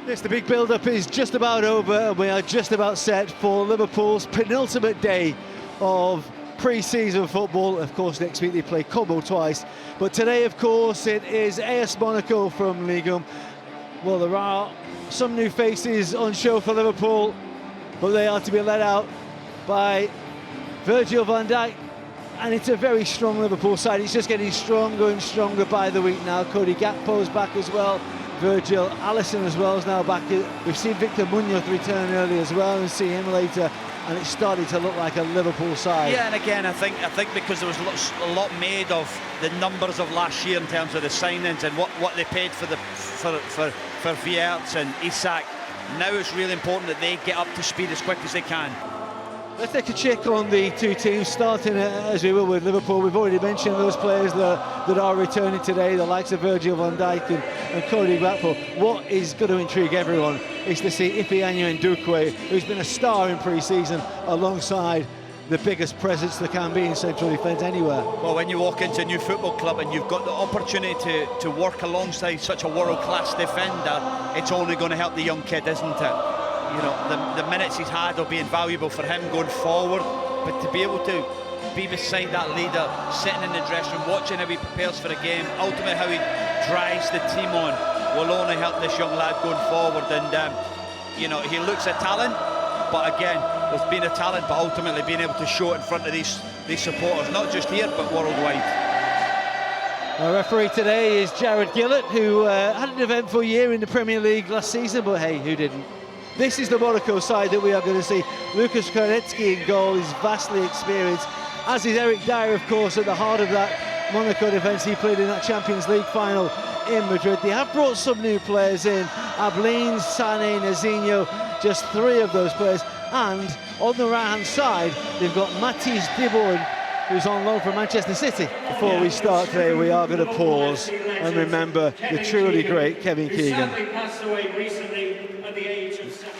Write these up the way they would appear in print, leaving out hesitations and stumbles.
Yes, the big build-up is just about over, and we are just about set for Liverpool's penultimate day of pre-season football. Of course, next week they play Como twice, but today, of course, it is AS Monaco from Ligue 1. Well, there are some new faces on show for Liverpool, but they are to be led out by Virgil van Dijk, and it's a very strong Liverpool side. It's just getting stronger and stronger by the week now. Cody Gakpo's back as well. Virgil, Alisson as well is now back. We've seen Victor Munoz return early as well, and see him later, and it's starting to look like a Liverpool side. Yeah, and again, I think because there was a lot made of the numbers of last year in terms of the signings and what they paid for Wirtz and Isak. Now it's really important that they get up to speed as quick as they can. Let's take a check on the two teams, starting as we will with Liverpool. We've already mentioned those players that are returning today, the likes of Virgil van Dijk and Cody Gakpo. What is going to intrigue everyone is to see Ifeanyi Ndukwe, who's been a star in pre-season, alongside the biggest presence there can be in central defence anywhere. Well, when you walk into a new football club and you've got the opportunity to work alongside such a world-class defender, it's only going to help the young kid, isn't it? You know, the minutes he's had will be invaluable for him going forward, but to be able to be beside that leader, sitting in the dressing room, watching how he prepares for the game, ultimately how he drives the team on, will only help this young lad going forward. And you know, he looks a talent, but again, there's been a talent, but ultimately being able to show it in front of these supporters, not just here but worldwide. Our referee today is Jared Gillett, who had an eventful year in the Premier League last season, but hey, who didn't? This is the Monaco side that we are going to see. Lukas Kornecki in goal is vastly experienced, as is Eric Dyer, of course, at the heart of that Monaco defence. He played in that Champions League final in Madrid. They have brought some new players in. Ablin, Sané, Nazinho, just three of those players. And on the right-hand side, they've got Matthijs de Boer, who's on loan from Manchester City. Before we start today, we are going to pause and remember the truly great Kevin Keegan. He passed away recently at the age of 7.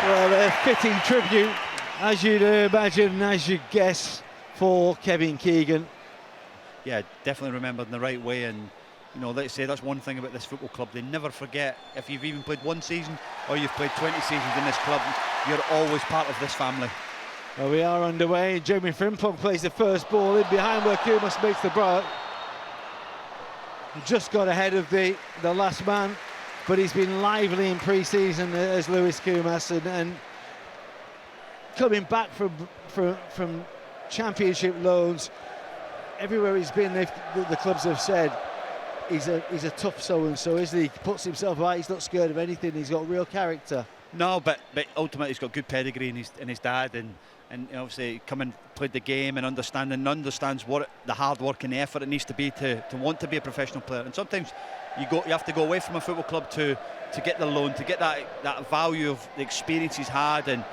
Well, a fitting tribute, as you'd imagine, as you guess, for Kevin Keegan. Yeah, definitely remembered in the right way, and you know, let's say that's one thing about this football club. They never forget. If you've even played one season or you've played 20 seasons in this club, you're always part of this family. Well, we are underway. Jeremy Frimpong plays the first ball in behind where Kumas makes the break. Just got ahead of the last man, but he's been lively in pre-season as Luis Kumas, and coming back from championship loans. Everywhere he's been, the clubs have said he's a tough so-and-so, isn't he? He puts himself out, he's not scared of anything, he's got real character. No, but ultimately he's got good pedigree in his dad, and obviously come and played the game and understands what the hard work and the effort it needs to be to want to be a professional player. And sometimes you have to go away from a football club to get the loan, to get that value of the experience he's had, and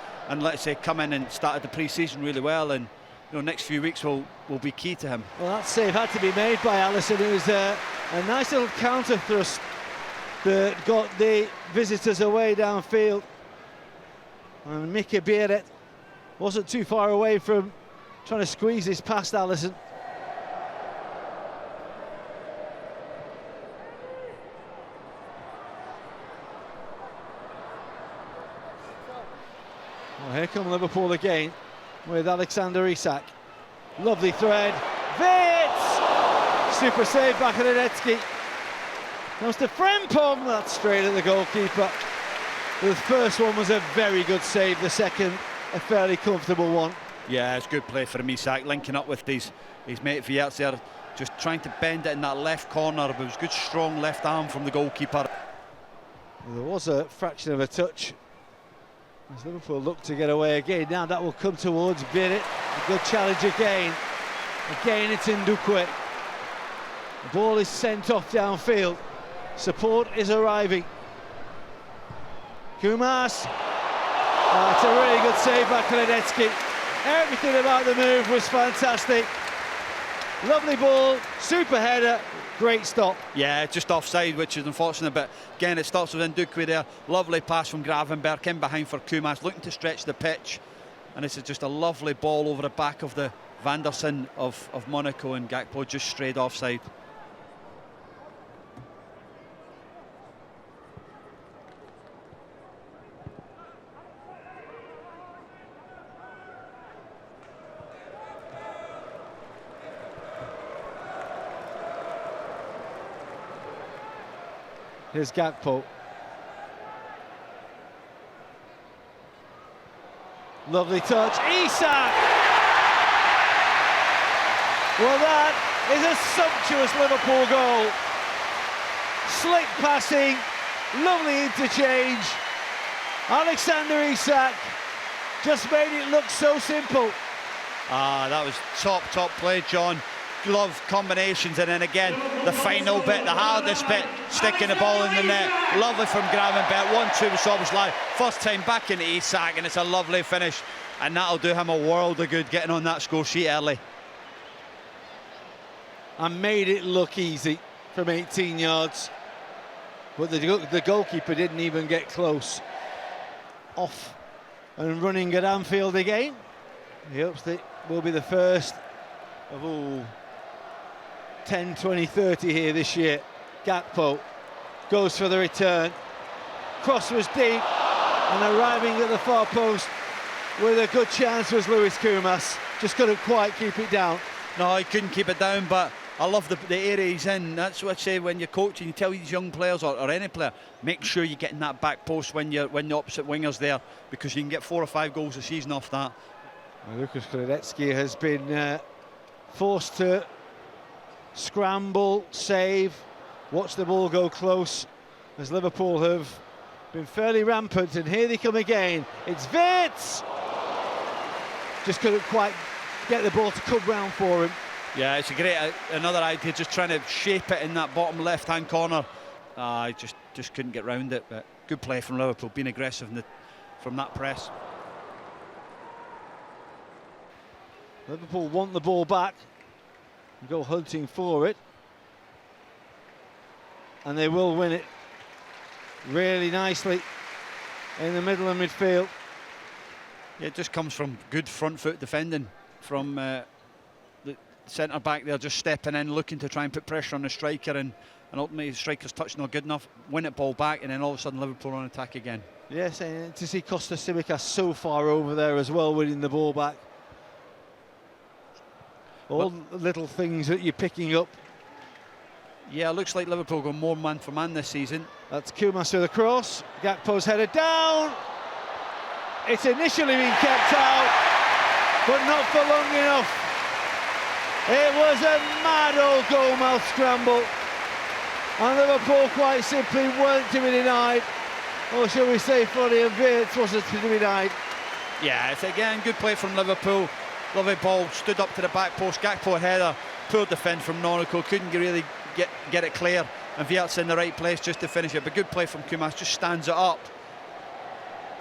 let's say come in and started the pre-season really well, and you know, next few weeks will be key to him. Well, that save had to be made by Alisson. It was a nice little counter thrust that got the visitors away downfield. And Mika Bieret wasn't too far away from trying to squeeze this past Alisson. Well, here come Liverpool again with Alexander Isak. Lovely thread. Wirtz! Super save back at Kornecki. Comes to Frimpong. That's straight at the goalkeeper. The first one was a very good save. The second, a fairly comfortable one. Yeah, it's good play from Isak, linking up with his mate Wirtz there, just trying to bend it in that left corner, but it was good strong left arm from the goalkeeper. There was a fraction of a touch as Liverpool look to get away again. Now that will come towards Biret. A good challenge again. Again it's Ndukwe. The ball is sent off downfield. Support is arriving. Kumas. It's a really good save by Kornecki. Everything about the move was fantastic. Lovely ball, super header, great stop. Yeah, just offside, which is unfortunate, but again it starts with Ndukwe there. Lovely pass from Gravenberg in behind for Kumas, looking to stretch the pitch. And this is just a lovely ball over the back of the Vanderson of Monaco, and Gakpo just strayed offside. Here's Gakpo. Lovely touch. Isak! Well, that is a sumptuous Liverpool goal. Slick passing, lovely interchange. Alexander Isak just made it look so simple. That was top play, John. Love combinations, and then again the final bit, the hardest bit, sticking the ball in the net. Lovely from Gravenberch. 1-2 was almost live. First time back into Isak, and it's a lovely finish, and that'll do him a world of good, getting on that score sheet early. And made it look easy from 18 yards, but the goalkeeper didn't even get close. Off and running at Anfield again. He hopes that will be the first of 10, 20, 30 here this year. Gakpo goes for the return. Cross was deep, and arriving at the far post with a good chance was Lewis Kumas. Just couldn't quite keep it down. No, he couldn't keep it down, but I love the area he's in. That's what I say when you're coaching. You tell these young players, or any player, make sure you get in that back post when the opposite winger's there, because you can get 4 or 5 goals a season off that. Well, Lukas Hradecky has been forced to scramble, save, watch the ball go close, as Liverpool have been fairly rampant, and here they come again. It's Wirtz! Just couldn't quite get the ball to come round for him. Yeah, it's a great, another idea, just trying to shape it in that bottom left-hand corner. I just couldn't get round it, but good play from Liverpool, being aggressive from that press. Liverpool want the ball back and go hunting for it, and they will win it really nicely in the middle of midfield. Yeah, it just comes from good front foot defending from the centre back there, just stepping in, looking to try and put pressure on the striker, and ultimately the striker's touch not good enough, win it ball back, and then all of a sudden Liverpool on attack again. Yes, and to see Costa Tsimikas so far over there as well, winning the ball back. All the little things that you're picking up. Yeah, it looks like Liverpool go more man for man this season. That's Kumas with a cross. Gakpo's headed down. It's initially been kept out, but not for long enough. It was a mad old goalmouth scramble, and Liverpool quite simply weren't to be denied. Or shall we say Florian Wirtz wasn't to be denied. Yeah, it's again good play from Liverpool. Lovely ball, stood up to the back post. Gakpo header, poor defend from Monaco, couldn't really get it clear, and Wirtz in the right place just to finish it. But good play from Kumas, just stands it up.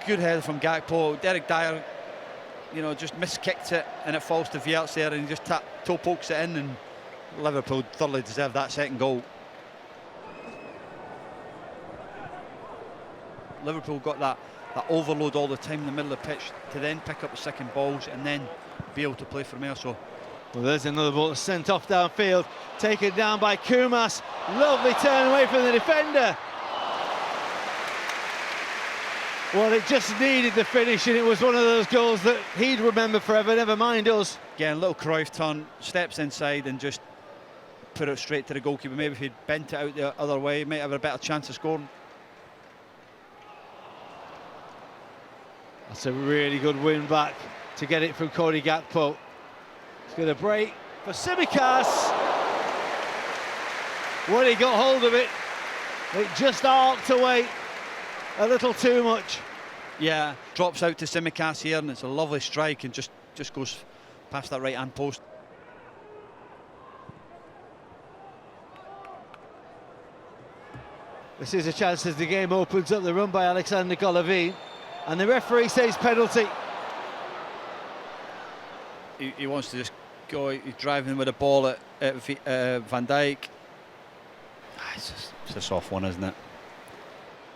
Good header from Gakpo. Derek Dyer, you know, just miskicked it, and it falls to Wirtz there, and he just toe pokes it in, and Liverpool thoroughly deserved that second goal. Liverpool got that overload all the time in the middle of the pitch to then pick up the second balls and then be able to play from there. So, well, there's another ball sent off downfield, taken down by Kumas. Lovely turn away from the defender. Well, it just needed the finish, and it was one of those goals that he'd remember forever, never mind us. Again, a little Cruyff turn, steps inside and just put it straight to the goalkeeper. Maybe if he'd bent it out the other way, he might have a better chance of scoring. That's a really good win back to get it from Cody Gakpo. He's going to break for Tsimikas. When he got hold of it, it just arced away a little too much. Yeah, drops out to Tsimikas here, and it's a lovely strike, and just goes past that right-hand post. This is a chance as the game opens up. The run by Alexander Golovin, and the referee says penalty. He wants to just go. He's driving with a ball at Van Dijk. It's a soft one, isn't it?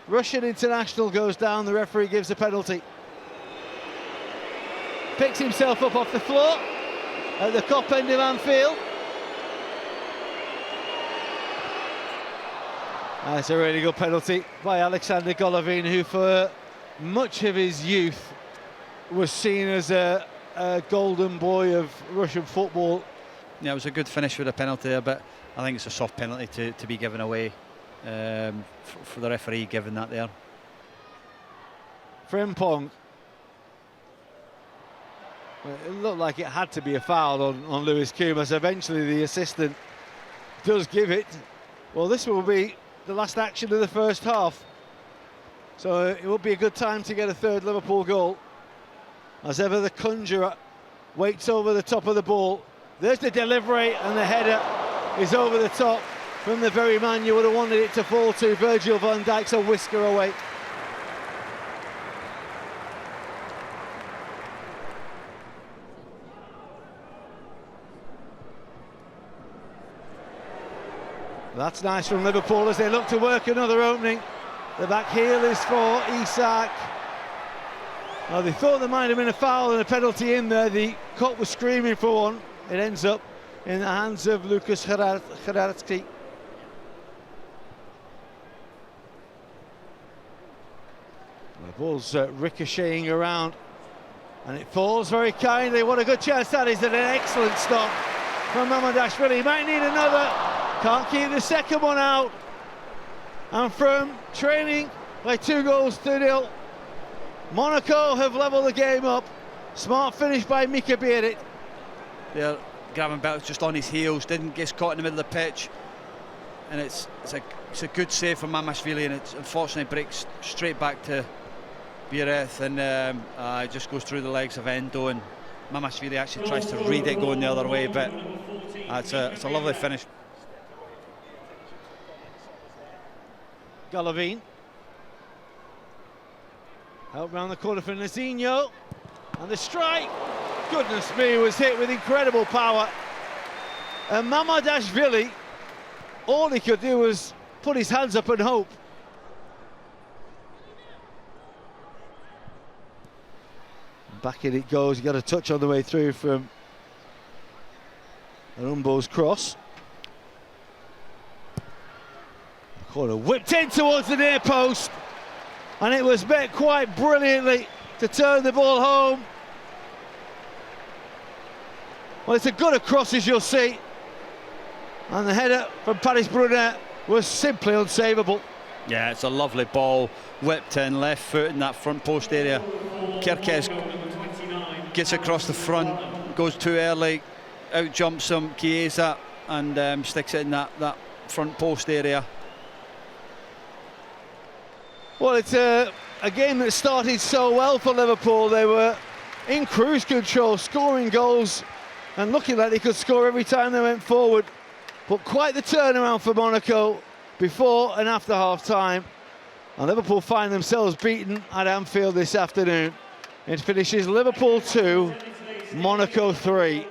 Russian international goes down. The referee gives a penalty. picks himself up off the floor at the Kop end of Anfield. That's a really good penalty by Alexander Golovin, who for much of his youth was seen as a golden boy of Russian football. Yeah, it was a good finish with a penalty there, but I think it's a soft penalty to be given away for the referee giving that there. Frimpong. Well, it looked like it had to be a foul on Lewis Kumas. Eventually the assistant does give it. Well, this will be the last action of the first half, so it will be a good time to get a third Liverpool goal. As ever, the conjurer waits over the top of the ball. There's the delivery, and the header is over the top from the very man you would have wanted it to fall to. Virgil van Dijk's a whisker away. That's nice from Liverpool as they look to work another opening. The back heel is for Isak. Well, they thought there might have been a foul and a penalty in there. The Kop was screaming for one. It ends up in the hands of Lukas Hradecky. The ball's ricocheting around, and it falls very kindly. What a good chance that is, and an excellent stop from Mamardashvili. He might need another. Can't keep the second one out. And from trailing by 2-0, Monaco have levelled the game up. Smart finish by Mika Bierit. There, Gravenberch just on his heels, didn't get caught in the middle of the pitch, and it's a good save from Mamardashvili, and it unfortunately breaks straight back to Bierit, and it just goes through the legs of Endo, and Mamardashvili actually tries to read it going the other way, but it's a lovely finish. Golovin. Out round the corner for Nazinho. And the strike, goodness me, was hit with incredible power. And Mamardashvili, all he could do was put his hands up and hope. Back in it goes. He got a touch on the way through from Arumbo's cross. Corner whipped in towards the near post, and it was met quite brilliantly to turn the ball home. Well, it's a good across, as you'll see, and the header from Paris Brunet was simply unsavable. Yeah, it's a lovely ball, whipped in, left foot in that front post area. Kirkes gets across the front, goes too early, out jumps him Chiesa, and sticks it in that front post area. Well, it's a game that started so well for Liverpool. They were in cruise control, scoring goals and looking like they could score every time they went forward. But quite the turnaround for Monaco before and after half-time. And Liverpool find themselves beaten at Anfield this afternoon. It finishes Liverpool 2, Monaco 3.